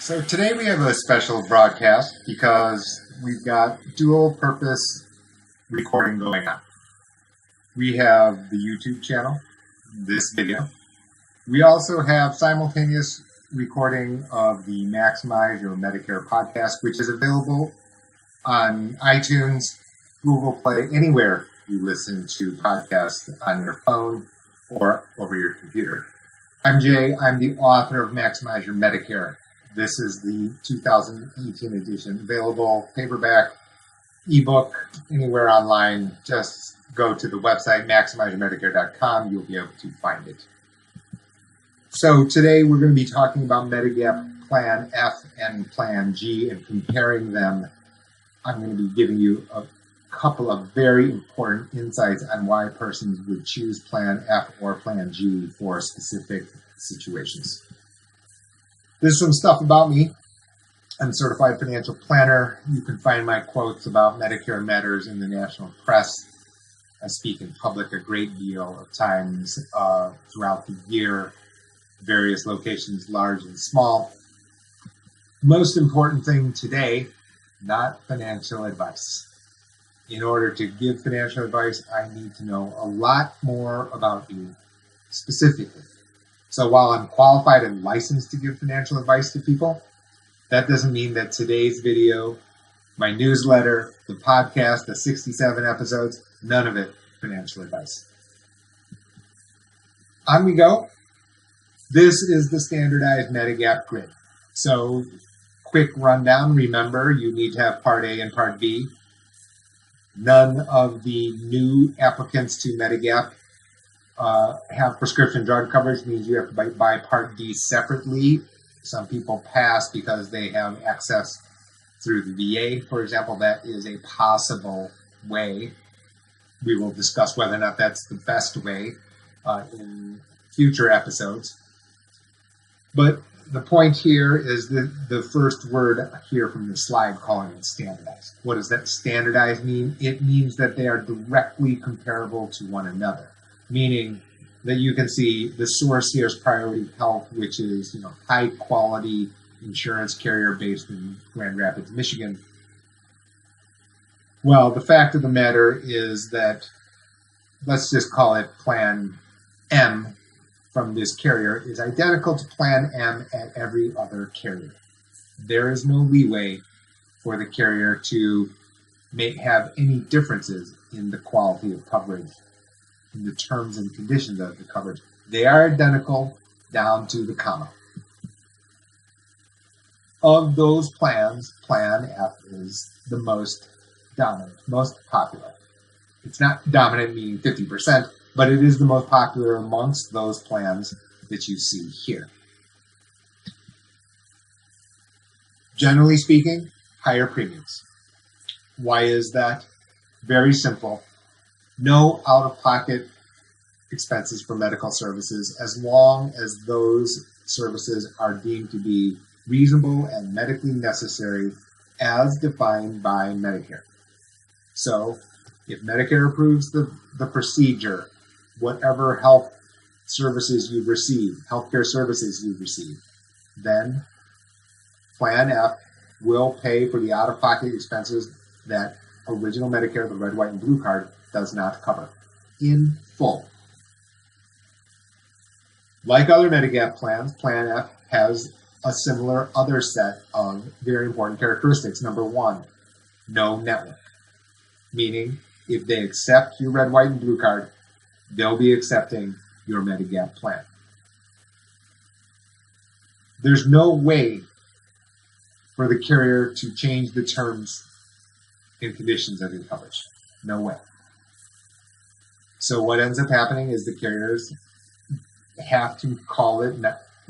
So today we have a special broadcast because we've got dual purpose recording going on. We have the YouTube channel, this video. We also have simultaneous recording of the Maximize Your Medicare podcast, which is available on iTunes, Google Play, anywhere you listen to podcasts on your phone or over your computer. I'm Jay. I'm the author of Maximize Your Medicare. This is the 2018 edition, available paperback, ebook, anywhere online. Just go to the website, maximizeyourmedicare.com. You'll be able to find it. So today we're going to be talking about Medigap Plan F and Plan G and comparing them. I'm going to be giving you a couple of very important insights on why persons would choose Plan F or Plan G for specific situations. There's some stuff about me. I'm a certified financial planner. You can find my quotes about Medicare matters in the national press. I speak in public a great deal of times throughout the year, various locations, large and small. Most important thing today, not financial advice. In order to give financial advice, I need to know a lot more about you specifically. So while I'm qualified and licensed to give financial advice to people, that doesn't mean that today's video, my newsletter, the podcast, the 67 episodes, none of it financial advice. On we go. This is the standardized Medigap grid. So quick rundown. Remember, you need to have Part A and Part B. None of the new applicants to Medigap have prescription drug coverage, means you have to buy Part D separately. Some people pass because they have access through the VA, for example. That is a possible way. We will discuss whether or not that's the best way in future episodes. But the point here is that the first word here from the slide calling it standardized. What does that standardized mean? It means that they are directly comparable to one another. Meaning that you can see the source here is Priority Health, which is high quality insurance carrier based in Grand Rapids, Michigan. Well, the fact of the matter is that, let's just call it Plan M from this carrier, is identical to Plan M at every other carrier. There is no leeway for the carrier to have any differences in the quality of coverage, in the terms and conditions of the coverage. They are identical down to the comma. Of those plans, Plan F is the most dominant, most popular. It's not dominant meaning 50%, but it is the most popular amongst those plans that you see here. Generally speaking, higher premiums. Why is that? Very simple. No out-of-pocket expenses for medical services as long as those services are deemed to be reasonable and medically necessary as defined by Medicare. So if Medicare approves the procedure, whatever health services you've received, healthcare services you've received, then Plan F will pay for the out-of-pocket expenses that original Medicare, the red, white, and blue card, does not cover in full. Like other Medigap plans, Plan F has a similar other set of very important characteristics. Number one, no network. Meaning, if they accept your red, white, and blue card, they'll be accepting your Medigap plan. There's no way for the carrier to change the terms and conditions of your coverage. No way. So what ends up happening is the carriers have to call it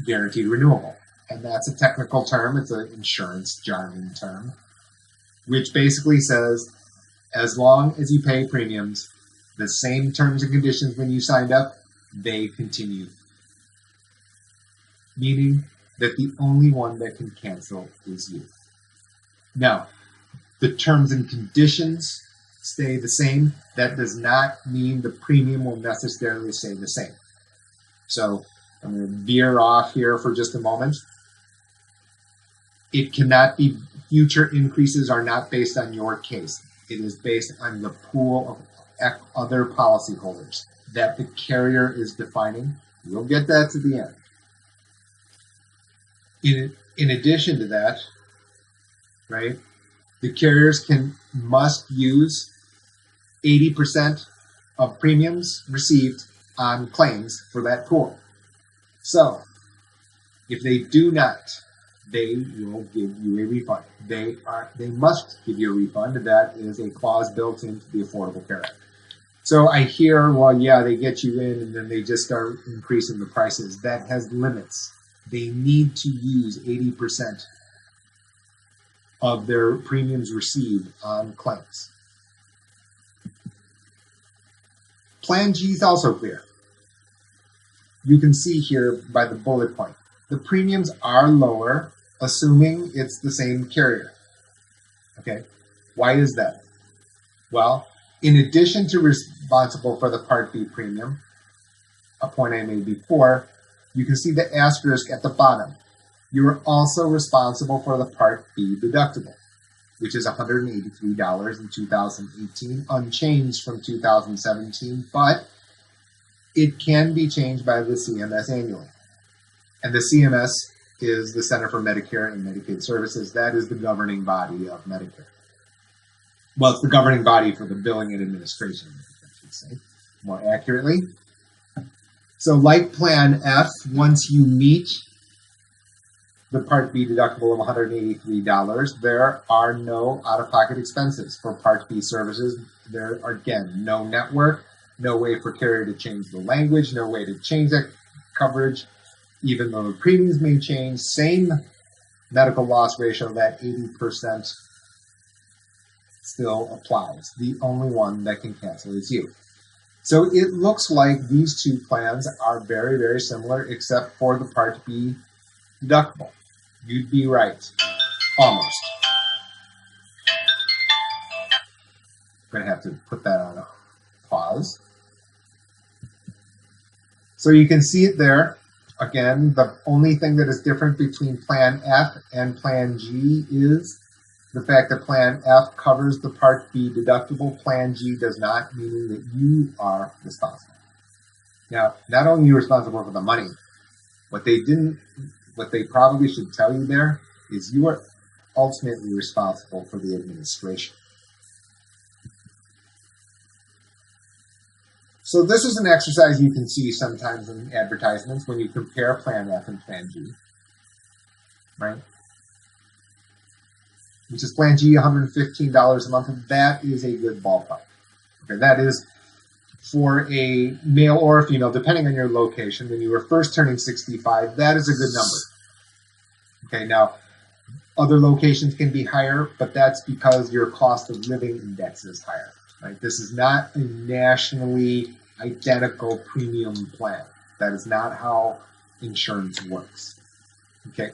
guaranteed renewable. And that's a technical term. It's an insurance jargon term, which basically says as long as you pay premiums, the same terms and conditions when you signed up, they continue. Meaning that the only one that can cancel is you. Now, the terms and conditions stay the same. That does not mean the premium will necessarily stay the same. So I'm going to veer off here for just a moment. It cannot be, future increases are not based on your case. It is based on the pool of other policyholders that the carrier is defining. We'll get that to the end. In addition to that, right, the carriers must use 80% of premiums received on claims for that pool. So, if they do not, they will give you a refund. They must give you a refund. That is a clause built into the Affordable Care Act. So I hear, well, yeah, they get you in and then they just start increasing the prices. That has limits. They need to use 80% of their premiums received on claims. Plan G is also clear. You can see here by the bullet point. The premiums are lower, assuming it's the same carrier. Okay, why is that? Well, in addition to responsible for the Part B premium, a point I made before, you can see the asterisk at the bottom. You are also responsible for the Part B deductible, which is $183 in 2018, unchanged from 2017, but it can be changed by the CMS annually. And the CMS is the Center for Medicare and Medicaid Services. That is the governing body of Medicare. Well, it's the governing body for the billing and administration, I should say, more accurately. So like Plan F, once you meet the Part B deductible of $183, there are no out-of-pocket expenses for Part B services. There are, again, no network, no way for carrier to change the language, no way to change that coverage, even though the premiums may change. Same medical loss ratio, that 80% still applies. The only one that can cancel is you. So it looks like these two plans are very, very similar, except for the Part B deductible. You'd be right. Almost. I'm going to have to put that on a pause. So you can see it there. Again, the only thing that is different between Plan F and Plan G is the fact that Plan F covers the Part B deductible. Plan G does not, meaning that you are responsible. Now, not only are you responsible for the money, what they probably should tell you there is you are ultimately responsible for the administration. So this is an exercise you can see sometimes in advertisements when you compare Plan F and Plan G, right? Which is Plan G, $115 a month, and that is a good ballpark. Okay, that is for a male or a female, depending on your location. When you were first turning 65, that is a good number. Okay, now other locations can be higher, but that's because your cost of living index is higher. Right? This is not a nationally identical premium plan. That is not how insurance works. Okay.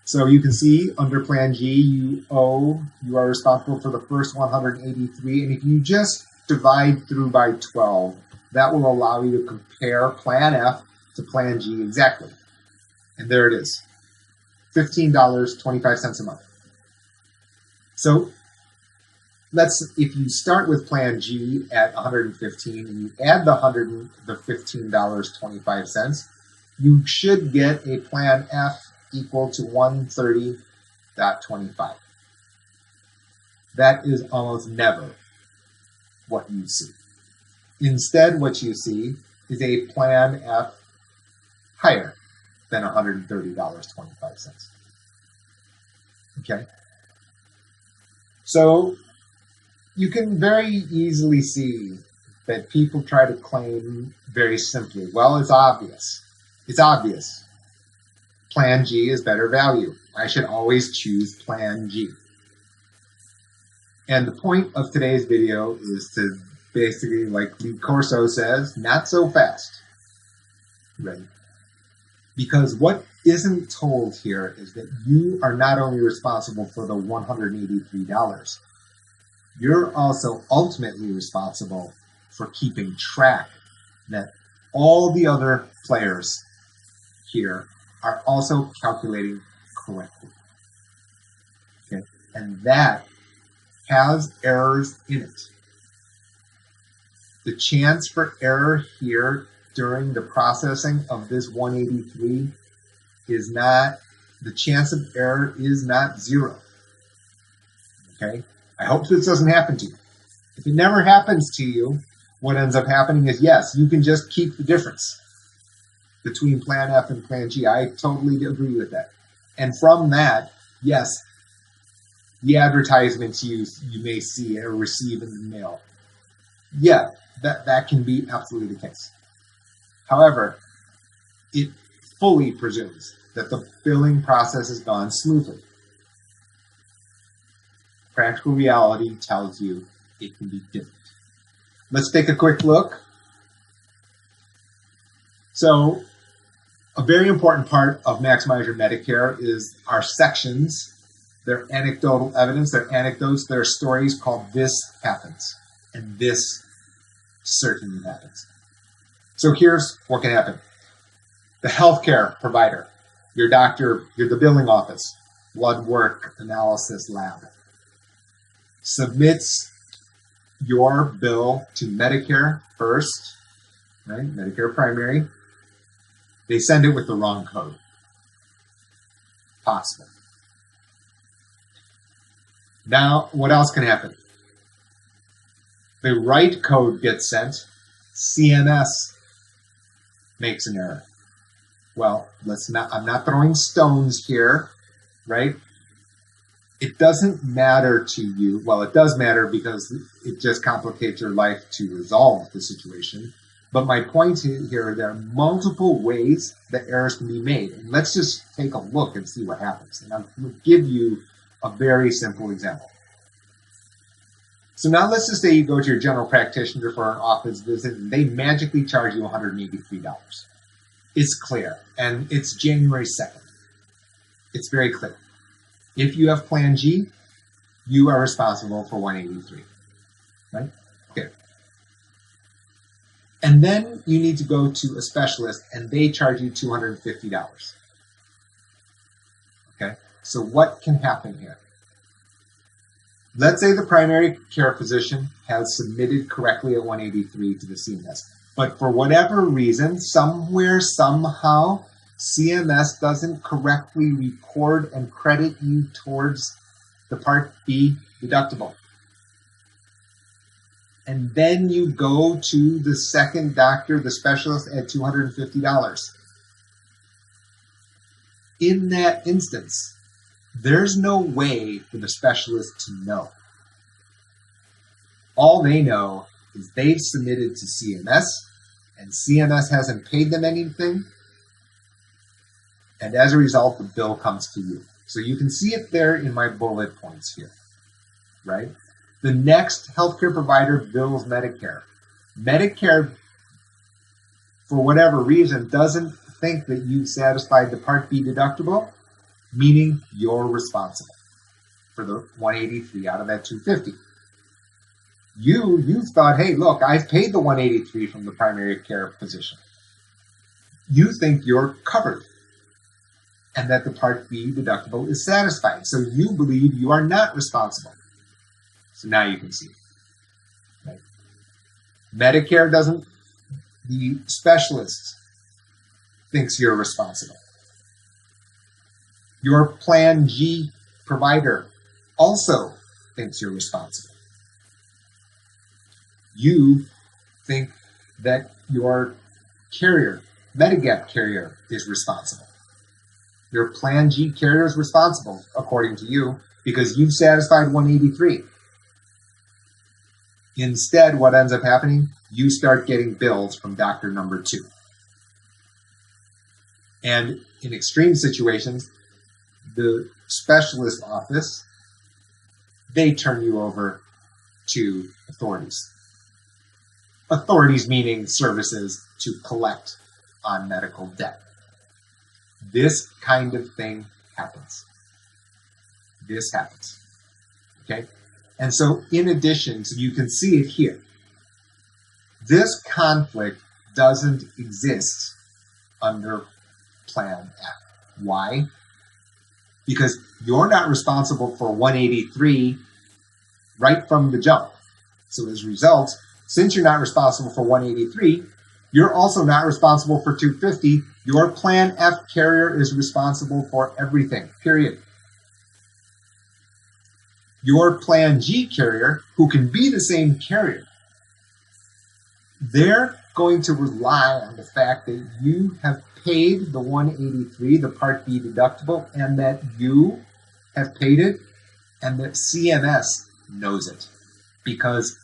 So you can see under Plan G, you are responsible for the first 183, and if you just divide through by 12, that will allow you to compare Plan F to Plan G exactly. And there it is, $15.25 a month. So if you start with Plan G at $115 and you add the $15.25, you should get a Plan F equal to $130.25. That is almost never what you see. Instead, what you see is a Plan F higher than $130.25. Okay? So you can very easily see that people try to claim very simply, well, it's obvious. It's obvious. Plan G is better value. I should always choose Plan G. And the point of today's video is to basically, like Lee Corso says, not so fast. Right? Because what isn't told here is that you are not only responsible for the $183, you're also ultimately responsible for keeping track that all the other players here are also calculating correctly. and that has errors in it. The chance for error here during the processing of this 183 is not, the chance of error is not zero. Okay? I hope this doesn't happen to you. If it never happens to you, what ends up happening is, yes, you can just keep the difference between Plan F and Plan G. I totally agree with that. And from that, yes, the advertisements you may see or receive in the mail, yeah, that can be absolutely the case. However, it fully presumes that the billing process has gone smoothly. Practical reality tells you it can be different. Let's take a quick look. So, a very important part of Maximize Your Medicare is our sections. They're anecdotal evidence, they're anecdotes, they're stories called This Happens, and this certainly happens. So here's what can happen. The healthcare provider, your doctor, the billing office, blood work analysis lab, submits your bill to Medicare first, right? Medicare primary. They send it with the wrong code. Possible. Now, what else can happen? The right code gets sent. CMS makes an error. Well, I'm not throwing stones here, right? It doesn't matter to you. Well, it does matter because it just complicates your life to resolve the situation. But my point here, there are multiple ways that errors can be made. And let's just take a look and see what happens. And I'll give you a very simple example. So now let's just say you go to your general practitioner for an office visit and they magically charge you $183. It's clear. And it's January 2nd. It's very clear. If you have Plan G, you are responsible for $183. Right? Okay. And then you need to go to a specialist and they charge you $250. Okay? So what can happen here? Let's say the primary care physician has submitted correctly at 183 to the CMS. But for whatever reason, somewhere, somehow, CMS doesn't correctly record and credit you towards the Part B deductible. And then you go to the second doctor, the specialist, at $250. In that instance, there's no way for the specialist to know. All they know is they've submitted to CMS, and CMS hasn't paid them anything, and as a result, the bill comes to you. So you can see it there in my bullet points here, right? The next healthcare provider bills Medicare. Medicare, for whatever reason, doesn't think that you've satisfied the Part B deductible, meaning you're responsible for the 183 out of that 250. You thought, hey, look, I've paid the 183 from the primary care physician. You think you're covered and that the Part B deductible is satisfied. So you believe you are not responsible. So now you can see. Right? Medicare doesn't, the specialist thinks you're responsible. Your Plan G provider also thinks you're responsible. You think that your carrier, Medigap carrier, is responsible. Your Plan G carrier is responsible, according to you, because you've satisfied 183. Instead, what ends up happening? You start getting bills from doctor number 2. And in extreme situations, the specialist office, they turn you over to authorities. Authorities meaning services to collect on medical debt. This kind of thing happens. This happens. Okay? And so in addition, so you can see it here, this conflict doesn't exist under Plan F. Why? because you're not responsible for 183 right from the jump. So as a result, since you're not responsible for 183, you're also not responsible for 250. Your Plan F carrier is responsible for everything, period. Your Plan G carrier, who can be the same carrier, they're going to rely on the fact that you have paid the 183, the Part B deductible, and that you have paid it, and that CMS knows it, because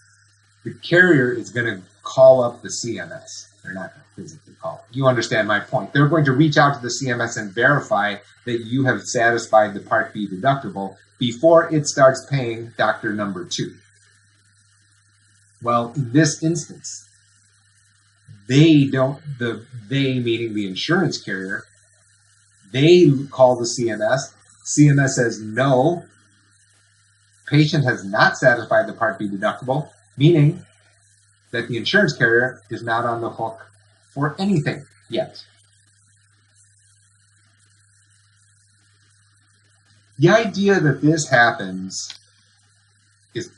the carrier is going to call up the CMS. They're not going to physically call it. You understand my point. They're going to reach out to the CMS and verify that you have satisfied the Part B deductible before it starts paying doctor number 2. Well, in this instance, they meaning the insurance carrier, they call the CMS. CMS says, no, patient has not satisfied the Part B deductible, meaning that the insurance carrier is not on the hook for anything yet. The idea that this happens is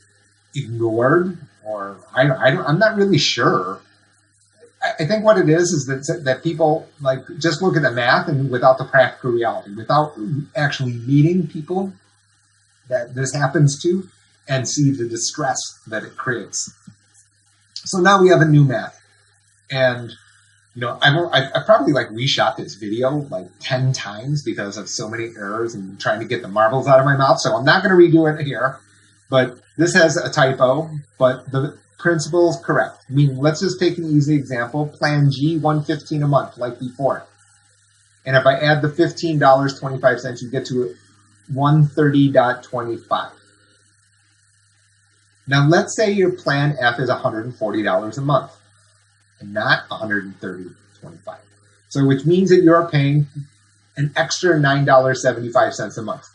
ignored, or I'm not really sure. I think what it is that people just look at the math and without the practical reality, without actually meeting people that this happens to and see the distress that it creates. So now we have a new math, and I probably reshot this video 10 times because of so many errors and trying to get the marbles out of my mouth. So I'm not going to redo it here, but this has a typo, but the principle is correct. Meaning, let's just take an easy example. Plan G, $115 a month, like before. And if I add the $15.25, you get to $130.25. Now, let's say your Plan F is $140 a month and not $130.25. So, which means that you're paying an extra $9.75 a month.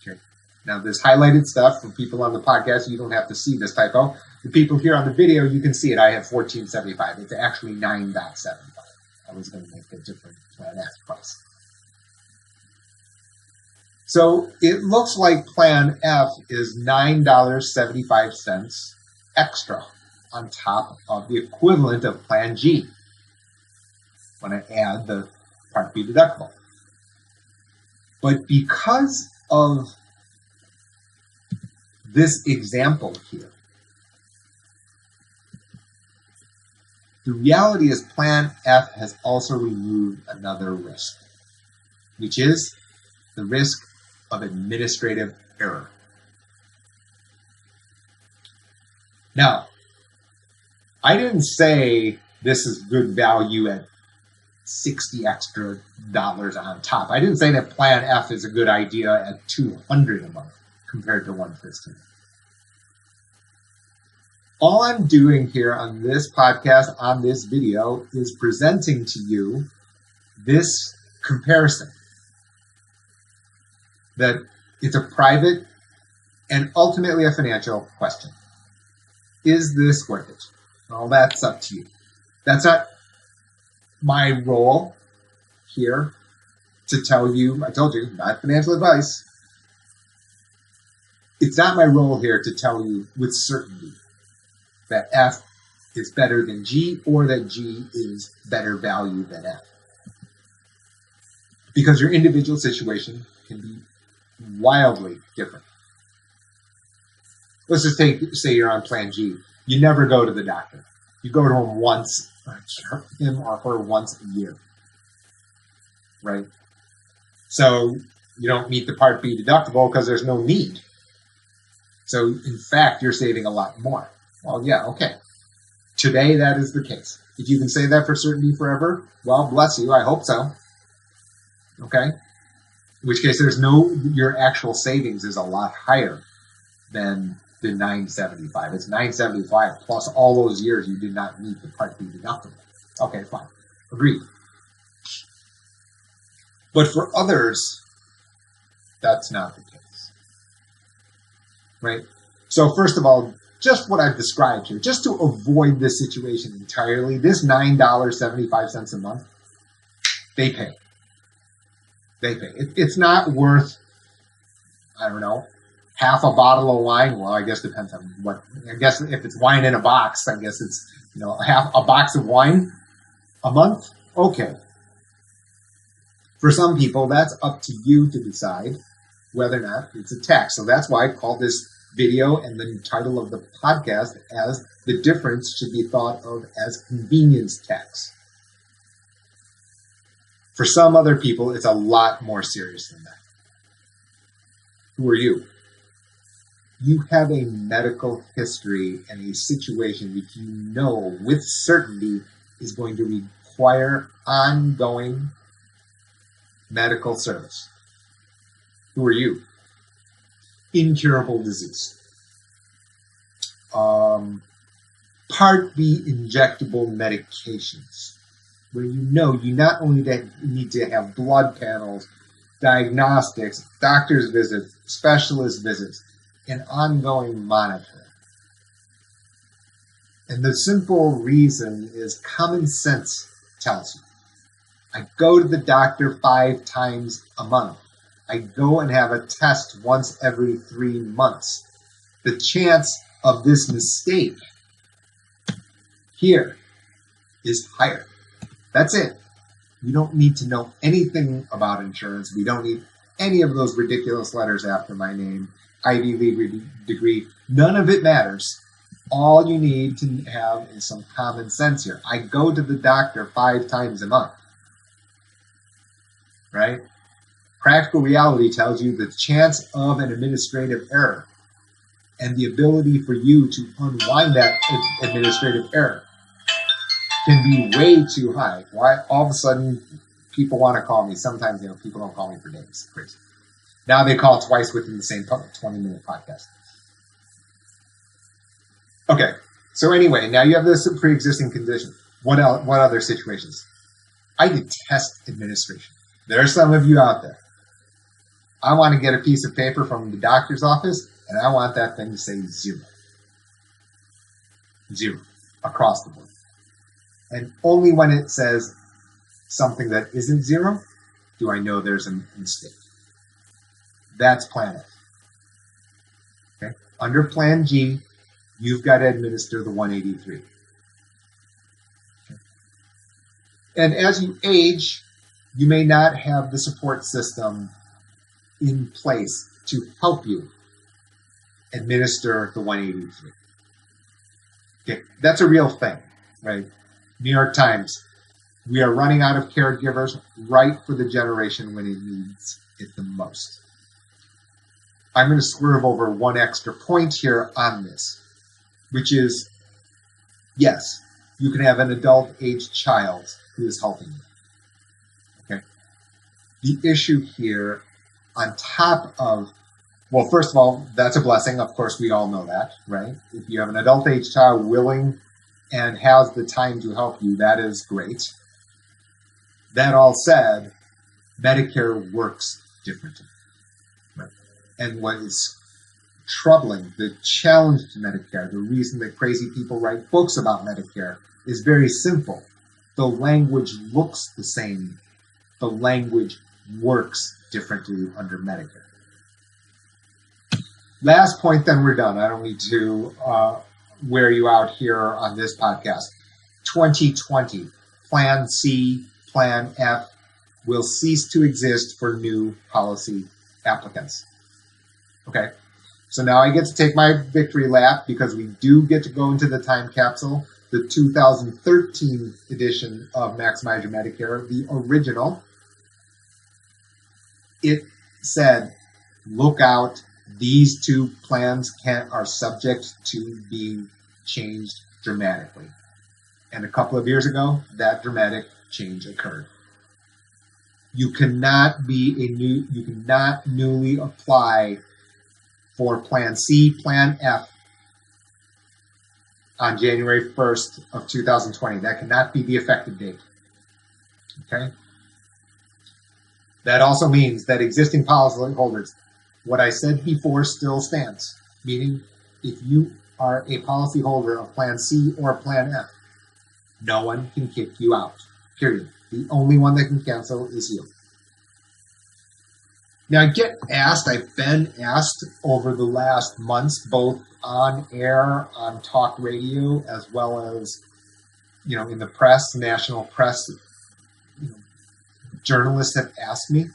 Okay. Now, this highlighted stuff for people on the podcast, you don't have to see this typo. The people here on the video, you can see it. I have $14.75. It's actually $9.75. I was going to make a different Plan F price. So it looks like Plan F is $9.75 extra on top of the equivalent of Plan G when I add the Part B deductible. But because of this example here, the reality is Plan F has also removed another risk, which is the risk of administrative error. Now, I didn't say this is good value at $60 extra on top. I didn't say that Plan F is a good idea at $200 a month compared to $115. All I'm doing here on this podcast, on this video, is presenting to you this comparison. That it's a private and ultimately a financial question. Is this worth it? Well, that's up to you. That's not my role here to tell you. I told you, not financial advice. It's not my role here to tell you with certainty that F is better than G or that G is better value than F. Because your individual situation can be wildly different. Let's just say you're on Plan G. You never go to the doctor. You go to him or her once a year, right? So you don't meet the Part B deductible because there's no need. So in fact, you're saving a lot more. Well, yeah, okay. Today, that is the case. If you can say that for certainty forever, well, bless you. I hope so. Okay? In which case, your actual savings is a lot higher than the $9.75. It's $9.75 plus all those years you did not meet the Part B deductible. Okay, fine. Agreed. But for others, that's not the case. Right? So first of all, just what I've described here, just to avoid this situation entirely, this $9.75 a month, they pay. They pay. It's not worth, I don't know, half a bottle of wine. Well, I guess it depends on what. I guess if it's wine in a box, I guess it's, half a box of wine a month. Okay. For some people, that's up to you to decide whether or not it's a tax. So that's why I call this video and the title of the podcast as "The Difference Should Be Thought of as Convenience Tax." For some other people, it's a lot more serious than that. Who are you? You have a medical history and a situation which you know with certainty is going to require ongoing medical service. Who are you? Incurable disease. Part B injectable medications, where you not only need to have blood panels, diagnostics, doctor's visits, specialist visits, and ongoing monitoring. And the simple reason is common sense tells you. I go to the doctor 5 times a month. I go and have a test once every 3 months. The chance of this mistake here is higher. That's it. You don't need to know anything about insurance. We don't need any of those ridiculous letters after my name, Ivy League degree. None of it matters. All you need to have is some common sense here. I go to the doctor 5 times a month. Right? Practical reality tells you the chance of an administrative error and the ability for you to unwind that administrative error can be way too high. Why all of a sudden people want to call me? Sometimes people don't call me for days. It's crazy. Now they call twice within the same 20-minute podcast. Okay, so anyway, now you have this pre-existing condition. What else? What other situations? I detest administration. There are some of you out there. I want to get a piece of paper from the doctor's office, and I want that thing to say 0. 0 across the board. And only when it says something that isn't 0 do I know there's a mistake. That's Plan F. Okay? Under Plan G, you've got to administer the 183. Okay? And as you age, you may not have the support system in place to help you administer the 183. Okay, that's a real thing, right? New York Times, we are running out of caregivers right for the generation when it needs it the most. I'm going to swerve over one extra point here on this, which is, yes, you can have an adult-age child who is helping you. Okay. The issue here, on top of, well, first of all, that's a blessing. Of course, we all know that, right? If you have an adult-age child willing and has the time to help you, that is great. That all said, Medicare works differently. Right? And what is troubling, the challenge to Medicare, the reason that crazy people write books about Medicare is very simple. The language looks the same. The language works differently under Medicare. Last point, then we're done. I don't need to wear you out here on this podcast. 2020, Plan C, Plan F will cease to exist for new policy applicants. Okay, so now I get to take my victory lap because we do get to go into the time capsule. The 2013 edition of Maximize Your Medicare, the original, it said, look out, these 2 plans are subject to being changed dramatically. And a couple of years ago, that dramatic change occurred. You cannot newly apply for Plan C, Plan F on January 1st of 2020. That cannot be the effective date. Okay? That also means that existing policyholders, what I said before still stands, meaning if you are a policyholder of Plan C or Plan F, no one can kick you out, period. The only one that can cancel is you. Now, I've been asked over the last months, both on air, on talk radio, as well as, in the press, national press. Journalists have asked me.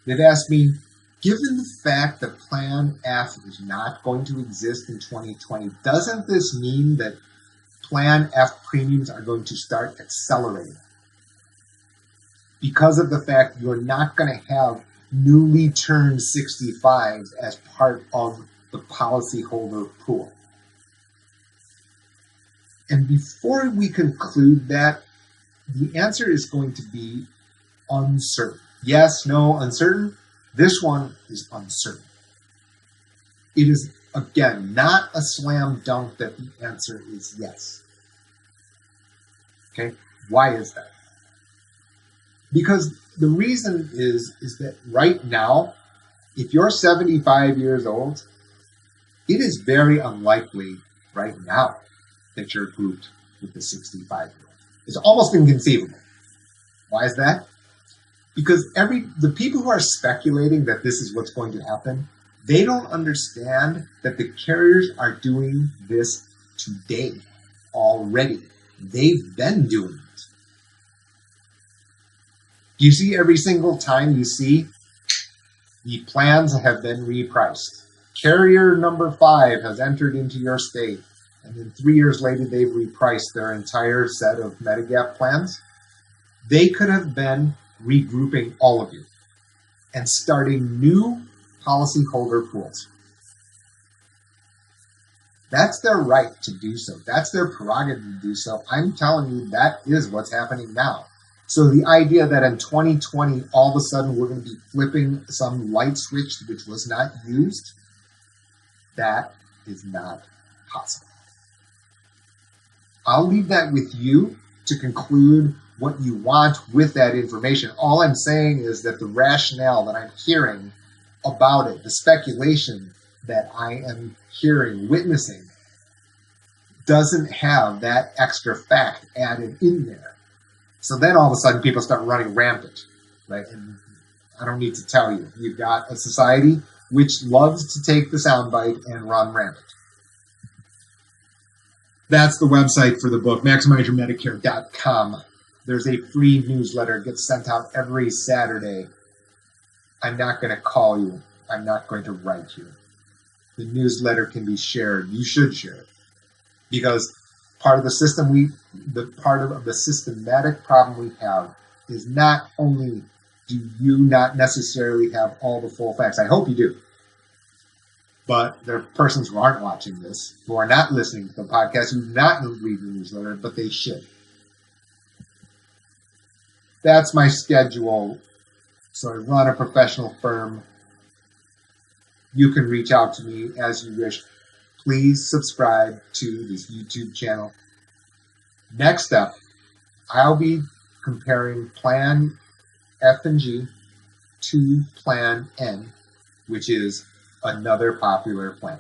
They've asked me, given the fact that Plan F is not going to exist in 2020, doesn't this mean that Plan F premiums are going to start accelerating? Because of the fact you're not going to have newly turned 65s as part of the policyholder pool. And before we conclude that, the answer is going to be uncertain. Yes, no, uncertain. This one is uncertain. It is, again, not a slam dunk that the answer is yes. Okay, why is that? Because the reason is that right now, if you're 75 years old, it is very unlikely right now that you're grouped with the 65-year-old. It's almost inconceivable. Why is that? Because the people who are speculating that this is what's going to happen, they don't understand that the carriers are doing this today already. They've been doing it. You see, every single time you see the plans have been repriced. Carrier number 5 has entered into your state, and then 3 years later they've repriced their entire set of Medigap plans. They could have been regrouping all of you and starting new policyholder pools. That's their right to do so. That's their prerogative to do so. I'm telling you, that is what's happening now. So the idea that in 2020, all of a sudden we're going to be flipping some light switch which was not used, that is not possible. I'll leave that with you to conclude what you want with that information. All I'm saying is that the rationale that I'm hearing about it, the speculation that I am hearing, witnessing, doesn't have that extra fact added in there. So then all of a sudden people start running rampant, right? And I don't need to tell you, you've got a society which loves to take the soundbite and run rampant. That's the website for the book, MaximizeYourMedicare.com. There's a free newsletter, it gets sent out every Saturday. I'm not going to call you. I'm not going to write you. The newsletter can be shared. You should share it. Because part of the system part of the systematic problem we have is not only do you not necessarily have all the full facts. I hope you do. But there are persons who aren't watching this, who are not listening to the podcast, who do not read the newsletter, but they should. That's my schedule. So I run a professional firm. You can reach out to me as you wish. Please subscribe to this YouTube channel. Next up, I'll be comparing Plan F and G to Plan N, which is another popular plan.